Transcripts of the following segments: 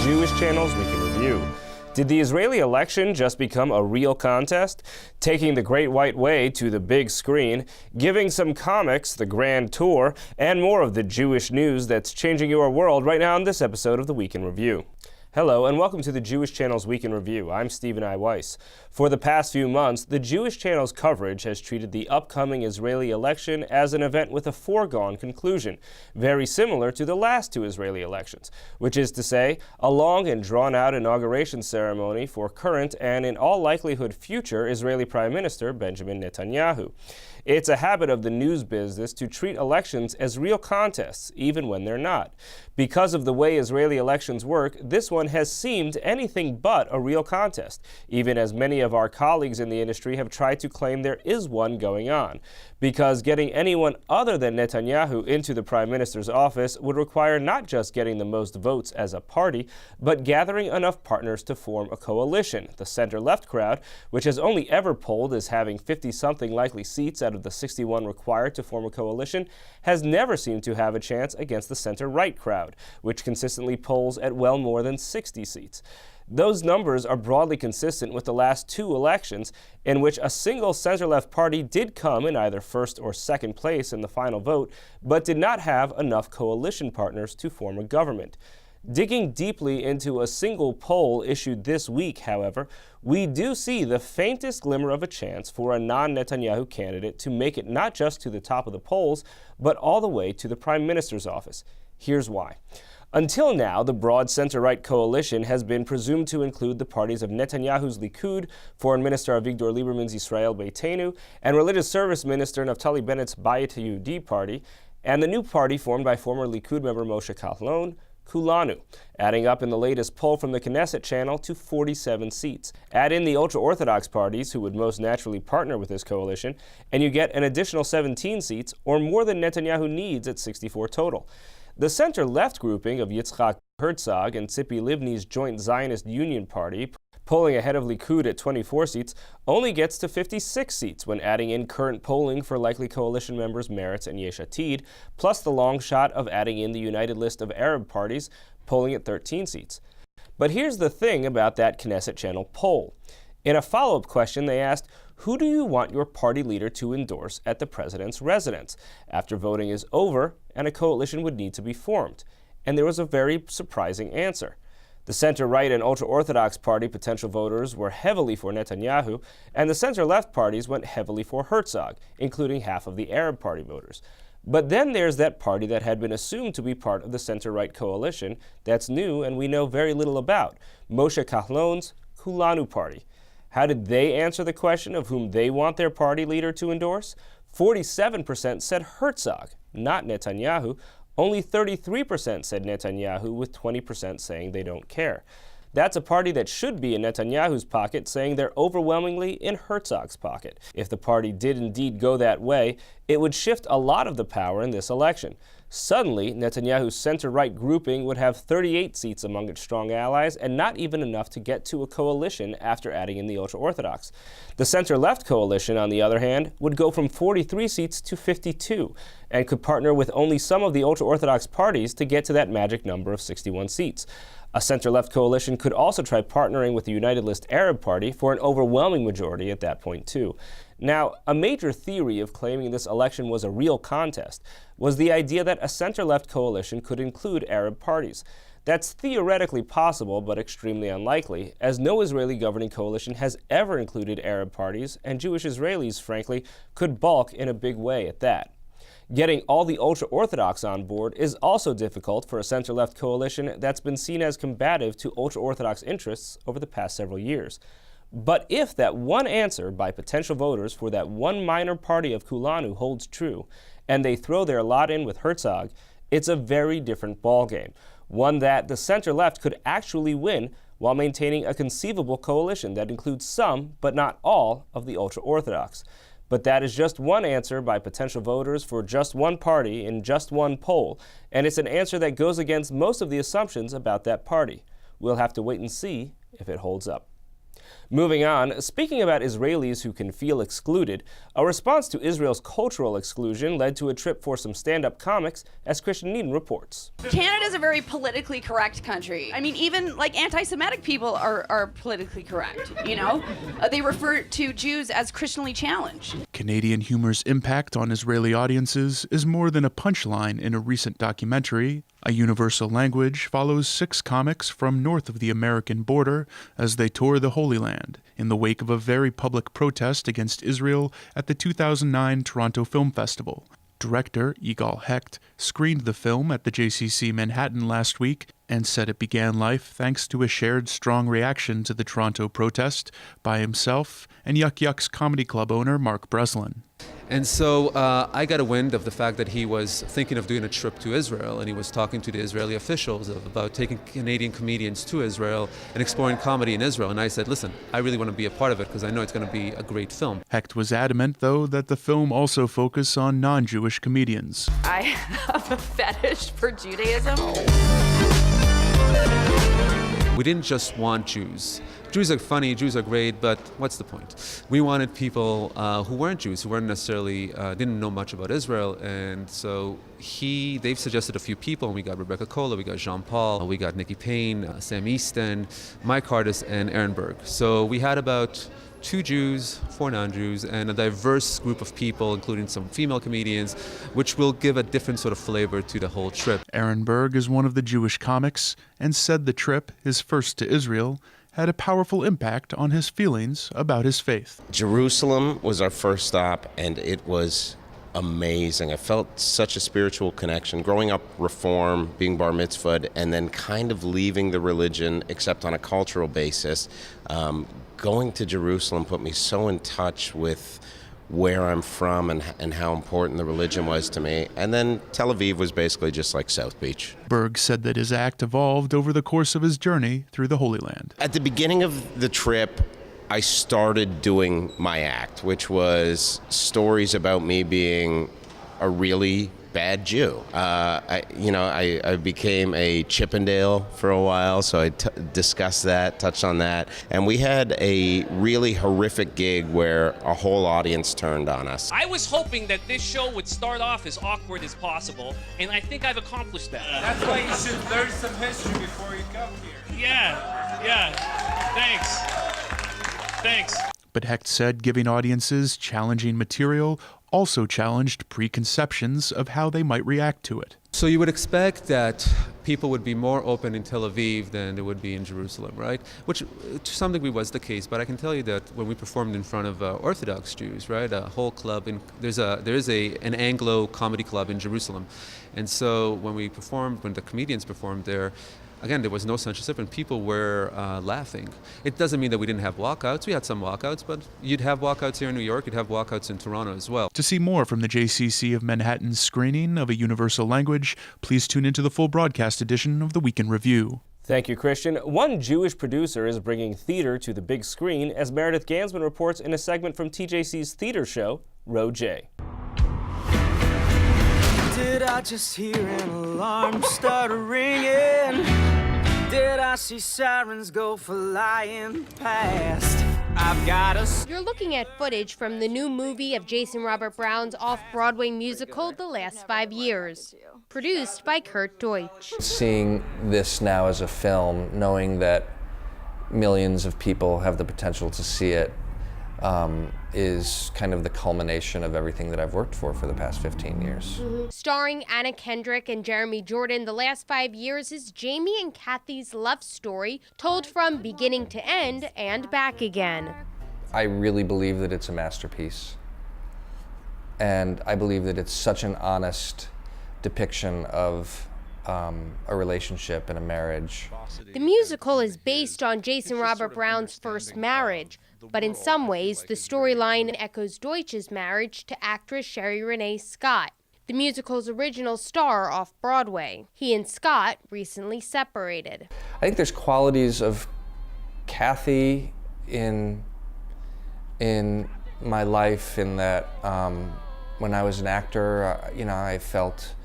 Jewish Channel's Week in Review. Did the Israeli election just become a real contest? Taking the Great White Way to the big screen, giving some comics the grand tour, and more of the Jewish news that's changing your world right now on this episode of the Week in Review. Hello and welcome to the Jewish Channel's Week in Review. I'm Stephen I. Weiss. For the past few months, the Jewish Channel's coverage has treated the upcoming Israeli election as an event with a foregone conclusion, very similar to the last two Israeli elections, which is to say, a long and drawn-out inauguration ceremony for current and in all likelihood future Israeli Prime Minister Benjamin Netanyahu. It's a habit of the news business to treat elections as real contests, even when they're not. Because of the way Israeli elections work, this one has seemed anything but a real contest, even as many of our colleagues in the industry have tried to claim there is one going on. Because getting anyone other than Netanyahu into the Prime Minister's office would require not just getting the most votes as a party, but gathering enough partners to form a coalition. The center-left crowd, which has only ever polled as having 50-something likely seats out of the 61 required to form a coalition, has never seemed to have a chance against the center-right crowd, which consistently polls at well more than 60 seats. Those numbers are broadly consistent with the last two elections, in which a single center-left party did come in either first or second place in the final vote, but did not have enough coalition partners to form a government. Digging deeply into a single poll issued this week, however, we do see the faintest glimmer of a chance for a non-Netanyahu candidate to make it not just to the top of the polls, but all the way to the Prime Minister's office. Here's why. Until now, the broad center-right coalition has been presumed to include the parties of Netanyahu's Likud, Foreign Minister Avigdor Lieberman's Israel Beitenu, and Religious Service Minister Naftali Bennett's Bayit HaYehudi party, and the new party formed by former Likud member Moshe Kahlon, Kulanu, adding up in the latest poll from the Knesset channel to 47 seats. Add in the ultra-Orthodox parties who would most naturally partner with this coalition, and you get an additional 17 seats, or more than Netanyahu needs at 64 total. The center-left grouping of Yitzhak Herzog and Tzipi Livni's joint Zionist Union Party, polling ahead of Likud at 24 seats, only gets to 56 seats when adding in current polling for likely coalition members Meretz and Yesh Atid, plus the long shot of adding in the United List of Arab parties, polling at 13 seats. But here's the thing about that Knesset channel poll. In a follow-up question, they asked, who do you want your party leader to endorse at the president's residence after voting is over and a coalition would need to be formed? And there was a very surprising answer. The center-right and ultra-Orthodox party potential voters were heavily for Netanyahu, and the center-left parties went heavily for Herzog, including half of the Arab party voters. But then there's that party that had been assumed to be part of the center-right coalition that's new and we know very little about, Moshe Kahlon's Kulanu party. How did they answer the question of whom they want their party leader to endorse? 47% said Herzog, not Netanyahu. Only 33% said Netanyahu, with 20% saying they don't care. That's a party that should be in Netanyahu's pocket, saying they're overwhelmingly in Herzog's pocket. If the party did indeed go that way, it would shift a lot of the power in this election. Suddenly, Netanyahu's center-right grouping would have 38 seats among its strong allies and not even enough to get to a coalition after adding in the ultra-Orthodox. The center-left coalition, on the other hand, would go from 43 seats to 52 and could partner with only some of the ultra-Orthodox parties to get to that magic number of 61 seats. A center-left coalition could also try partnering with the United List Arab Party for an overwhelming majority at that point, too. Now, a major theory of claiming this election was a real contest was the idea that a center-left coalition could include Arab parties. That's theoretically possible, but extremely unlikely, as no Israeli governing coalition has ever included Arab parties, and Jewish Israelis, frankly, could balk in a big way at that. Getting all the ultra-Orthodox on board is also difficult for a center-left coalition that's been seen as combative to ultra-Orthodox interests over the past several years. But if that one answer by potential voters for that one minor party of Kulanu holds true, and they throw their lot in with Herzog, it's a very different ballgame, one that the center-left could actually win while maintaining a conceivable coalition that includes some, but not all, of the ultra-Orthodox. But that is just one answer by potential voters for just one party in just one poll, and it's an answer that goes against most of the assumptions about that party. We'll have to wait and see if it holds up. Moving on, speaking about Israelis who can feel excluded, a response to Israel's cultural exclusion led to a trip for some stand-up comics, as Christian Needon reports. Canada's a very politically correct country. I mean, even like anti-Semitic people are politically correct, you know? They refer to Jews as Christianly challenged. Canadian humor's impact on Israeli audiences is more than a punchline in a recent documentary. A Universal Language follows 6 comics from north of the American border as they tour the Holy Land in the wake of a very public protest against Israel at the 2009 Toronto Film Festival. Director Yigal Hecht screened the film at the JCC Manhattan last week and said it began life thanks to a shared strong reaction to the Toronto protest by himself and Yuck Yuck's comedy club owner Mark Breslin. And so I got a wind of the fact that he was thinking of doing a trip to Israel, and he was talking to the Israeli officials about taking Canadian comedians to Israel and exploring comedy in Israel. And I said, listen, I really want to be a part of it because I know it's going to be a great film. Hecht was adamant, though, that the film also focus on non-Jewish comedians. I have a fetish for Judaism. We didn't just want Jews. Jews are funny, Jews are great, but what's the point? We wanted people who weren't Jews, who weren't necessarily, didn't know much about Israel, and so they've suggested a few people, and we got Rebecca Cola, we got Jean-Paul, we got Nikki Payne, Sam Easton, Mike Hardis, and Aaron Berg. So we had about 2 Jews, 4 non-Jews, and a diverse group of people, including some female comedians, which will give a different sort of flavor to the whole trip. Aaron Berg is one of the Jewish comics and said the trip, his first to Israel, had a powerful impact on his feelings about his faith. Jerusalem was our first stop, and it was amazing. I felt such a spiritual connection. Growing up Reform, being bar mitzvahed, and then kind of leaving the religion, except on a cultural basis, going to Jerusalem put me so in touch with where I'm from and how important the religion was to me. And then Tel Aviv was basically just like South Beach. Berg said that his act evolved over the course of his journey through the Holy Land. At the beginning of the trip, I started doing my act, which was stories about me being a really bad Jew. I became a Chippendale for a while, so I discussed that, touched on that. And we had a really horrific gig where a whole audience turned on us. I was hoping that this show would start off as awkward as possible, and I think I've accomplished that. That's why you should learn some history before you come here. Yeah. Thanks. But Hecht said giving audiences challenging material also challenged preconceptions of how they might react to it. So you would expect that people would be more open in Tel Aviv than they would be in Jerusalem, right? Which to some degree was the case, but I can tell you that when we performed in front of Orthodox Jews, right, a whole club, there is an Anglo comedy club in Jerusalem. And so when the comedians performed there, again, there was no censorship and people were laughing. It doesn't mean that we didn't have walkouts. We had some walkouts, but you'd have walkouts here in New York, you'd have walkouts in Toronto as well. To see more from the JCC of Manhattan's screening of A Universal Language, please tune into the full broadcast edition of the Week in Review. Thank you, Christian. One Jewish producer is bringing theater to the big screen, as Meredith Gansman reports in a segment from TJC's theater show, Row J. Did I just hear an alarm start ringing? Did I see sirens go flying past? I've got a... You're looking at footage from the new movie of Jason Robert Brown's off-Broadway musical, The Last 5 Years, produced by Kurt Deutsch. Seeing this now as a film, knowing that millions of people have the potential to see it, is kind of the culmination of everything that I've worked for the past 15 years. Starring Anna Kendrick and Jeremy Jordan, The Last 5 Years is Jamie and Kathy's love story told from beginning to end and back again. I really believe that it's a masterpiece. And I believe that it's such an honest depiction of a relationship and a marriage. The musical is based on Jason Robert Brown's first marriage, but in some ways, the storyline echoes Deutsch's marriage to actress Sherry Renee Scott, the musical's original star off-Broadway. He and Scott recently separated. I think there's qualities of Kathy in my life in that when I was an actor, I felt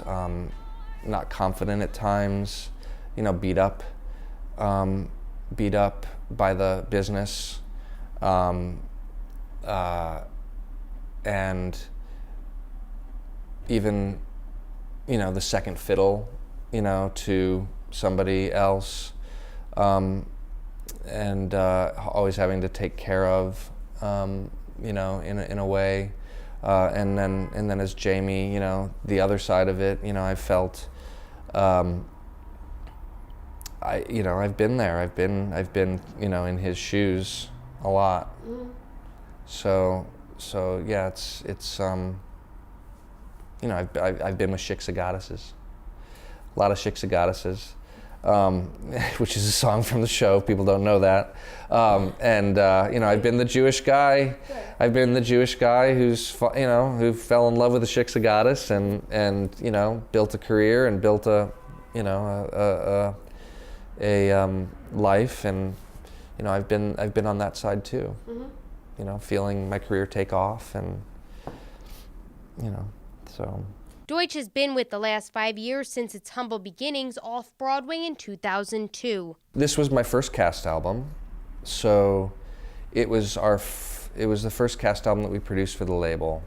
not confident at times, beat up. beat up by the business, and even, the second fiddle, to somebody else, and always having to take care of, in a way, and then as Jamie, the other side of it, I felt, I've been there. I've been, in his shoes a lot. So yeah, it's I've been with Shiksa Goddesses, a lot of Shiksa Goddesses, which is a song from the show. People don't know that. I've been the Jewish guy. I've been the Jewish guy who fell in love with a Shiksa Goddess and built a career and built a life, and I've been on that side too. Feeling my career take off, and so. Deutsch has been with the last 5 years since its humble beginnings off-Broadway in 2002. This was my first cast album, so it was the first cast album that we produced for the label.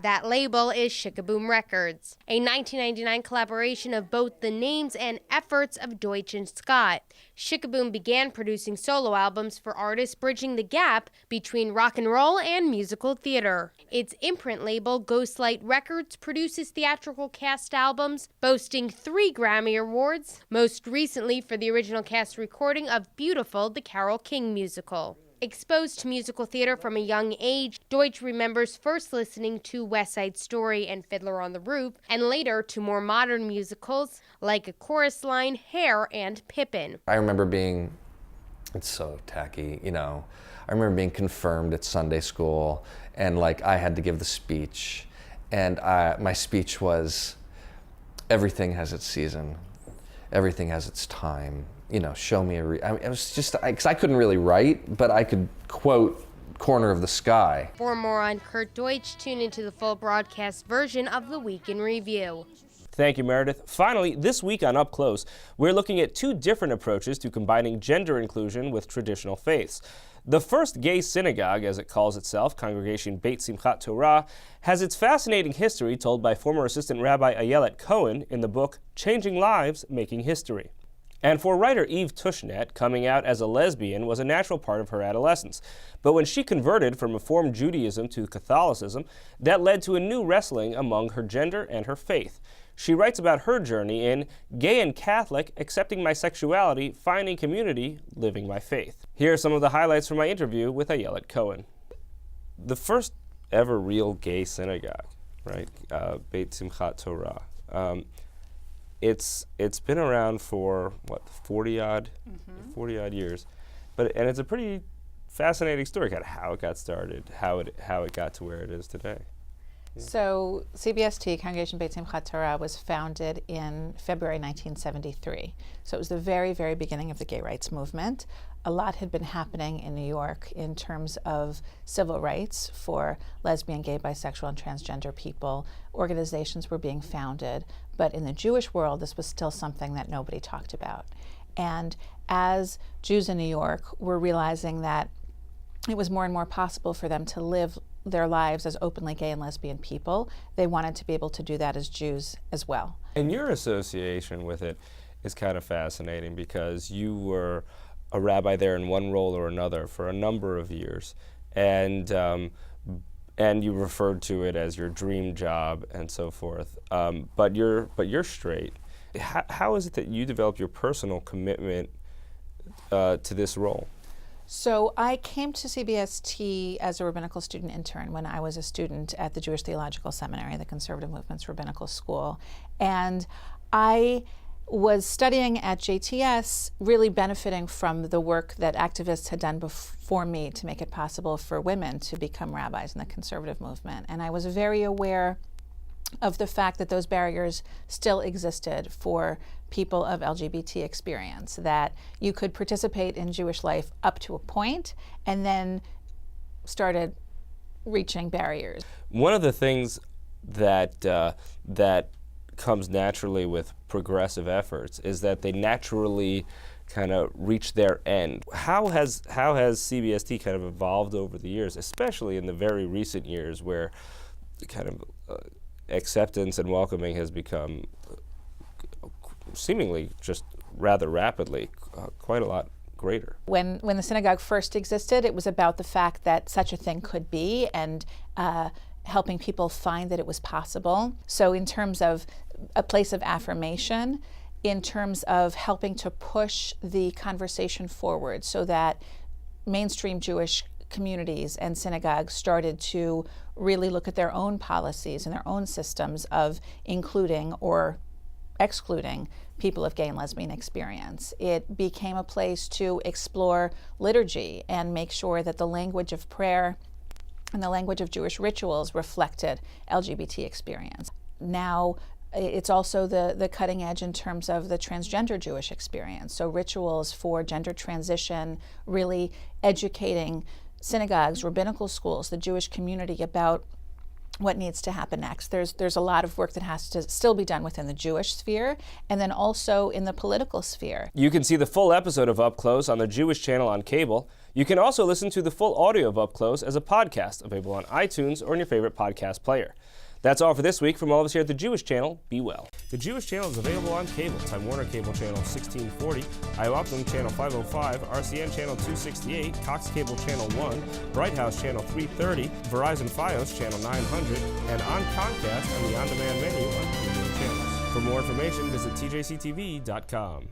That label is Shikaboom Records, a 1999 collaboration of both the names and efforts of Deutsch and Scott. Shikaboom began producing solo albums for artists bridging the gap between rock and roll and musical theater. Its imprint label, Ghostlight Records, produces theatrical cast albums, boasting 3 Grammy Awards, most recently for the original cast recording of Beautiful, the Carole King musical. Exposed to musical theater from a young age, Deutsch remembers first listening to West Side Story and Fiddler on the Roof, and later to more modern musicals like A Chorus Line, Hair, and Pippin. I remember being, it's so tacky, I remember being confirmed at Sunday school, and I had to give the speech, and my speech was, everything has its season, everything has its time. Show me it was just, because I couldn't really write, but I could quote Corner of the Sky. For more on Kurt Deutsch, tune into the full broadcast version of the Week in Review. Thank you, Meredith. Finally, this week on Up Close, we're looking at 2 different approaches to combining gender inclusion with traditional faiths. The first gay synagogue, as it calls itself, Congregation Beit Simchat Torah, has its fascinating history told by former Assistant Rabbi Ayelet Cohen in the book Changing Lives, Making History. And for writer Eve Tushnet, coming out as a lesbian was a natural part of her adolescence. But when she converted from Reform Judaism to Catholicism, that led to a new wrestling among her gender and her faith. She writes about her journey in Gay and Catholic, Accepting My Sexuality, Finding Community, Living My Faith. Here are some of the highlights from my interview with Ayelet Cohen. The first ever real gay synagogue, right? Beit Simchat Torah. It's been around for 40 odd years, and it's a pretty fascinating story, kind of how it got started, how it got to where it is today. Yeah. So CBST, Congregation Beit Simchat Torah, was founded in February 1973. So it was the very, very beginning of the gay rights movement. A lot had been happening in New York in terms of civil rights for lesbian, gay, bisexual, and transgender people. Organizations were being founded, but in the Jewish world, this was still something that nobody talked about. And as Jews in New York were realizing that it was more and more possible for them to live their lives as openly gay and lesbian people, they wanted to be able to do that as Jews as well. And your association with it is kind of fascinating because you were a rabbi there in one role or another for a number of years, and you referred to it as your dream job and so forth. But you're straight. How is it that you developed your personal commitment to this role? So I came to CBST as a rabbinical student intern when I was a student at the Jewish Theological Seminary, the Conservative Movement's rabbinical school. And I was studying at JTS, really benefiting from the work that activists had done before me to make it possible for women to become rabbis in the conservative movement. And I was very aware of the fact that those barriers still existed for people of LGBT experience, that you could participate in Jewish life up to a point and then started reaching barriers. One of the things that that comes naturally with progressive efforts is that they naturally kind of reach their end. How has CBST kind of evolved over the years, especially in the very recent years where kind of acceptance and welcoming has become seemingly just rather rapidly quite a lot greater? When the synagogue first existed, it was about the fact that such a thing could be, and helping people find that it was possible. So in terms of a place of affirmation, in terms of helping to push the conversation forward so that mainstream Jewish communities and synagogues started to really look at their own policies and their own systems of including or excluding people of gay and lesbian experience. It became a place to explore liturgy and make sure that the language of prayer and the language of Jewish rituals reflected LGBT experience. Now, it's also the cutting edge in terms of the transgender Jewish experience. So rituals for gender transition, really educating synagogues, rabbinical schools, the Jewish community about what needs to happen next. There's a lot of work that has to still be done within the Jewish sphere, and then also in the political sphere. You can see the full episode of Up Close on the Jewish channel on cable. You can also listen to the full audio of Up Close as a podcast, available on iTunes or in your favorite podcast player. That's all for this week. From all of us here at the Jewish Channel, be well. The Jewish Channel is available on cable. Time Warner Cable Channel 1640, IOPTM Channel 505, RCN Channel 268, Cox Cable Channel 1, Bright House Channel 330, Verizon Fios Channel 900, and on Comcast on the on-demand menu on premium channels. For more information, visit tjctv.com.